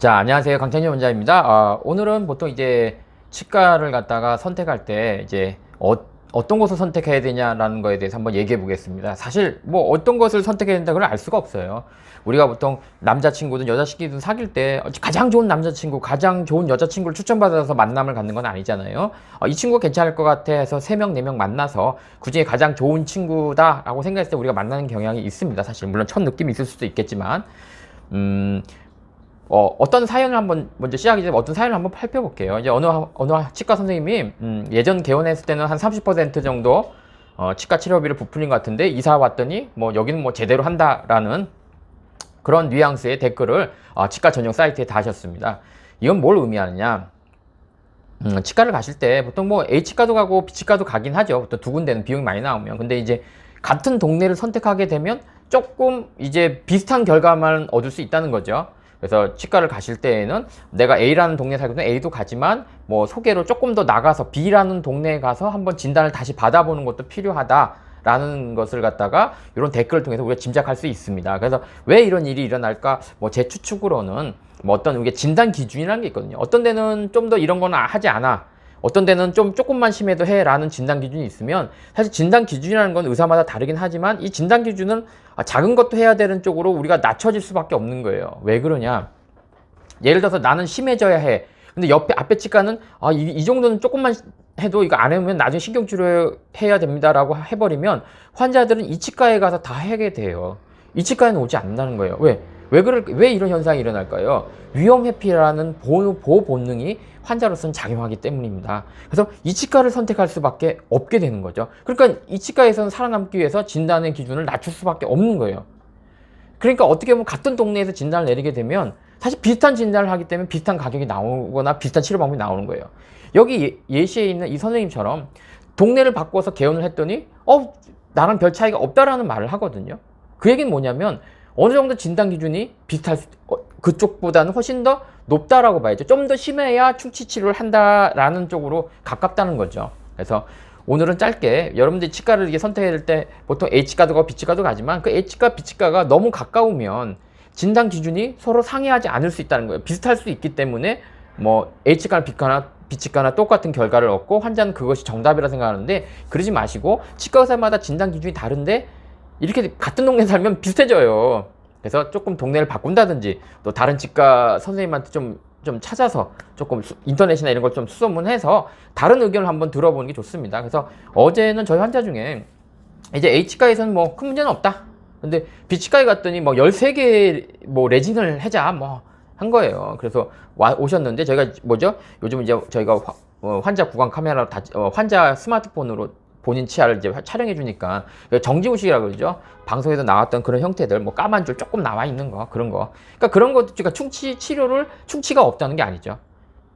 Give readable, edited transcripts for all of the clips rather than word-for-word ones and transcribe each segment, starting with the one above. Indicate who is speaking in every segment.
Speaker 1: 자, 안녕하세요. 강찬희 원장입니다. 오늘은 보통 이제 치과를 갖다가 선택할 때 이제 어떤 것을 선택해야 되냐라는 거에 대해서 한번 얘기해 보겠습니다. 사실 뭐 어떤 것을 선택해야 된다고 알 수가 없어요. 우리가 보통 남자친구든 여자친구든 사귈 때 가장 좋은 남자친구, 가장 좋은 여자친구를 추천받아서 만남을 갖는 건 아니잖아요. 이 친구가 괜찮을 것 같아 해서 3명, 4명 만나서 그중에 가장 좋은 친구다라고 생각했을 때 우리가 만나는 경향이 있습니다. 사실 물론 첫 느낌이 있을 수도 있겠지만 어떤 사연을 한번 먼저 시작하기 전에 어떤 사연을 한번 살펴볼게요. 이제 어느 치과 선생님이 예전 개원했을 때는 한 30% 정도 치과 치료비를 부풀린 것 같은데 이사 왔더니 뭐 여기는 뭐 제대로 한다라는 그런 뉘앙스의 댓글을 치과 전용 사이트에 다셨습니다. 이건 뭘 의미하느냐? 치과를 가실 때 보통 뭐 A치과도 가고 B치과도 가긴 하죠. 보통 두 군데는 비용이 많이 나오면. 근데 이제 같은 동네를 선택하게 되면 조금 이제 비슷한 결과만 얻을 수 있다는 거죠. 그래서 치과를 가실 때에는 내가 A라는 동네에 살거든 A도 가지만 뭐 소개로 조금 더 나가서 B라는 동네에 가서 한번 진단을 다시 받아보는 것도 필요하다라는 것을 갖다가 이런 댓글을 통해서 우리가 짐작할 수 있습니다. 그래서 왜 이런 일이 일어날까? 뭐 제 추측으로는 뭐 어떤 이게 진단 기준이라는 게 있거든요. 어떤 데는 좀 더 이런 거는 하지 않아. 어떤 데는 조금만 심해도 해 라는 진단 기준이 있으면 사실 진단 기준이라는 건 의사마다 다르긴 하지만 이 진단 기준은 작은 것도 해야 되는 쪽으로 우리가 낮춰질 수밖에 없는 거예요. 왜 그러냐? 예를 들어서 나는 심해져야 해. 근데 앞에 치과는 이 정도는 조금만 해도 이거 안 하면 나중에 신경치료 해야 됩니다라고 해버리면 환자들은 이 치과에 가서 다 하게 돼요. 이 치과에는 오지 않는다는 거예요. 왜 이런 현상이 일어날까요? 위험 회피라는 보호 본능이 환자로서는 작용하기 때문입니다. 그래서 이 치과를 선택할 수밖에 없게 되는 거죠. 그러니까 이 치과에서는 살아남기 위해서 진단의 기준을 낮출 수밖에 없는 거예요. 그러니까 어떻게 보면 같은 동네에서 진단을 내리게 되면 사실 비슷한 진단을 하기 때문에 비슷한 가격이 나오거나 비슷한 치료 방법이 나오는 거예요. 여기 예시에 있는 이 선생님처럼 동네를 바꿔서 개원을 했더니 나랑 별 차이가 없다라는 말을 하거든요. 그 얘기는 뭐냐면 어느 정도 진단 기준이 그쪽보다는 훨씬 더 높다라고 봐야죠. 좀 더 심해야 충치 치료를 한다라는 쪽으로 가깝다는 거죠. 그래서 오늘은 짧게 여러분들이 치과를 이게 선택해야 될 때 보통 A치과도 가고 B치과도 가지만 그 A치과, B치과가 너무 가까우면 진단 기준이 서로 상이하지 않을 수 있다는 거예요. 비슷할 수 있기 때문에 뭐 A치과나 B치과나 똑같은 결과를 얻고 환자는 그것이 정답이라 생각하는데 그러지 마시고 치과 의사마다 진단 기준이 다른데 이렇게 같은 동네에 살면 비슷해져요. 그래서 조금 동네를 바꾼다든지 또 다른 치과 선생님한테 좀 찾아서 조금 인터넷이나 이런 걸 좀 수소문해서 다른 의견을 한번 들어보는 게 좋습니다. 그래서 어제는 저희 환자 중에 이제 A치과에서는 뭐 큰 문제는 없다. 근데 B치과에 갔더니 뭐 13개 뭐 레진을 해자 뭐 한 거예요. 그래서 오셨는데 저희가 요즘 이제 저희가 환자 구강 카메라로 환자 스마트폰으로 본인 치아를 이제 촬영해 주니까 정지우식이라고 그러죠. 방송에서 나왔던 그런 형태들 뭐 까만 줄 조금 나와 있는 거 그런 거. 그러니까 그런 것도 그러니까 충치가 없다는 게 아니죠.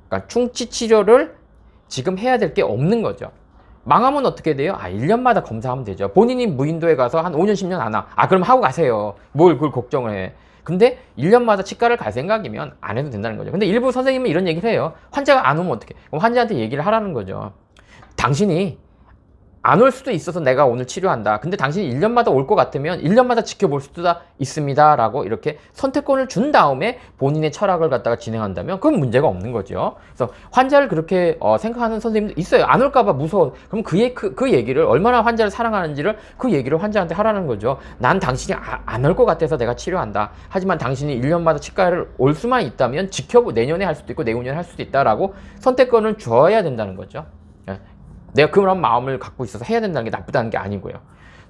Speaker 1: 그러니까 충치 치료를 지금 해야 될 게 없는 거죠. 망하면 어떻게 돼요? 1년마다 검사하면 되죠. 본인이 무인도에 가서 한 5년 10년 안 와. 그럼 하고 가세요. 뭘 그걸 걱정을 해. 근데 1년마다 치과를 갈 생각이면 안 해도 된다는 거죠. 근데 일부 선생님은 이런 얘기를 해요. 환자가 안 오면 어떡해? 그럼 환자한테 얘기를 하라는 거죠. 당신이 안 올 수도 있어서 내가 오늘 치료한다. 근데 당신이 1년마다 올 것 같으면 1년마다 지켜볼 수도 있습니다. 라고 이렇게 선택권을 준 다음에 본인의 철학을 갖다가 진행한다면 그건 문제가 없는 거죠. 그래서 환자를 그렇게 생각하는 선생님도 있어요. 안 올까봐 무서워. 그럼 그 얘기를 얼마나 환자를 사랑하는지를 그 얘기를 환자한테 하라는 거죠. 난 당신이 안 올 것 같아서 내가 치료한다. 하지만 당신이 1년마다 치과를 올 수만 있다면 내년에 할 수도 있고 내후년에 할 수도 있다라고 선택권을 줘야 된다는 거죠. 내가 그런 마음을 갖고 있어서 해야 된다는 게 나쁘다는 게 아니고요.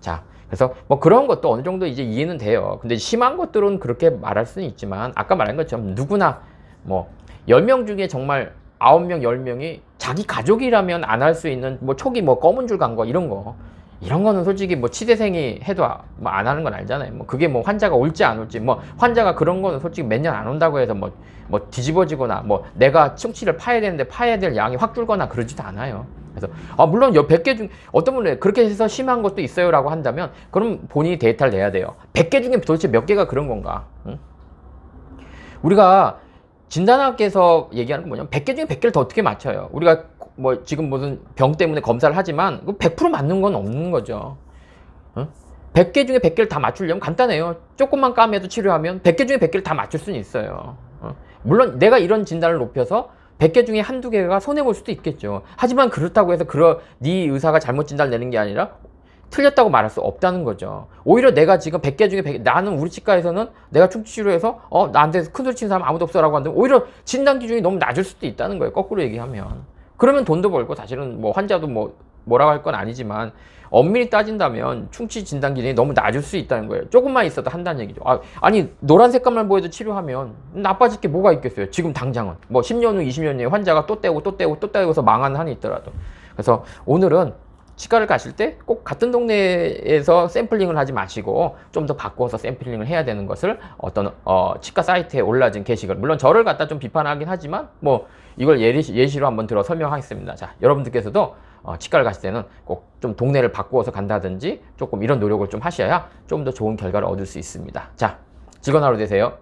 Speaker 1: 자, 그래서 뭐 그런 것도 어느 정도 이제 이해는 돼요. 근데 심한 것들은 그렇게 말할 수는 있지만 아까 말한 것처럼 누구나 뭐 10명 중에 정말 9명, 10명이 자기 가족이라면 안 할 수 있는 뭐 초기 뭐 검은 줄 간 거 이런 거는 솔직히 뭐 치대생이 해도 뭐 안 하는 건 알잖아요. 뭐 그게 뭐 환자가 올지 안 올지 뭐 환자가 그런 거는 솔직히 몇 년 안 온다고 해서 뭐 뒤집어지거나 뭐 내가 충치를 파야 되는데 파야 될 양이 확 줄거나 그러지도 않아요. 그래서 물론 100개 중 어떤 분은 그렇게 해서 심한 것도 있어요 라고 한다면 그럼 본인이 데이터를 내야 돼요. 100개 중에 도대체 몇 개가 그런 건가? 응? 우리가 진단학에서 얘기하는 건 뭐냐면 100개 중에 100개를 더 어떻게 맞춰요? 우리가 뭐 지금 무슨 병 때문에 검사를 하지만 100% 맞는 건 없는 거죠. 응? 100개 중에 100개를 다 맞추려면 간단해요. 조금만 까매도 치료하면 100개 중에 100개를 다 맞출 수는 있어요. 물론 내가 이런 진단을 높여서 100개 중에 한두 개가 손해볼 수도 있겠죠. 하지만 그렇다고 해서 네 의사가 잘못 진단을 내는 게 아니라 틀렸다고 말할 수 없다는 거죠. 오히려 내가 지금 100개 중에 100개, 나는 우리 치과에서는 내가 충치치료해서 나한테 큰소리 치는 사람 아무도 없어라고 하는데 오히려 진단 기준이 너무 낮을 수도 있다는 거예요. 거꾸로 얘기하면. 그러면 돈도 벌고 사실은 뭐 환자도 뭐라고 할 건 아니지만 엄밀히 따진다면 충치 진단 기준이 너무 낮을 수 있다는 거예요. 조금만 있어도 한다는 얘기죠. 아니 노란 색깔만 보여도 치료하면 나빠질 게 뭐가 있겠어요. 지금 당장은 뭐 10년 후 20년 후에 환자가 또 떼고 또 떼고 또 떼고서 망하는 한이 있더라도. 그래서 오늘은 치과를 가실 때 꼭 같은 동네에서 샘플링을 하지 마시고 좀 더 바꿔서 샘플링을 해야 되는 것을 어떤 치과 사이트에 올라진 게시글, 물론 저를 갖다 좀 비판하긴 하지만 뭐 이걸 예시로 한번 들어 설명하겠습니다. 자, 여러분들께서도 치과를 가실 때는 꼭 좀 동네를 바꾸어서 간다든지 조금 이런 노력을 좀 하셔야 좀 더 좋은 결과를 얻을 수 있습니다. 자, 즐거운 하루 되세요.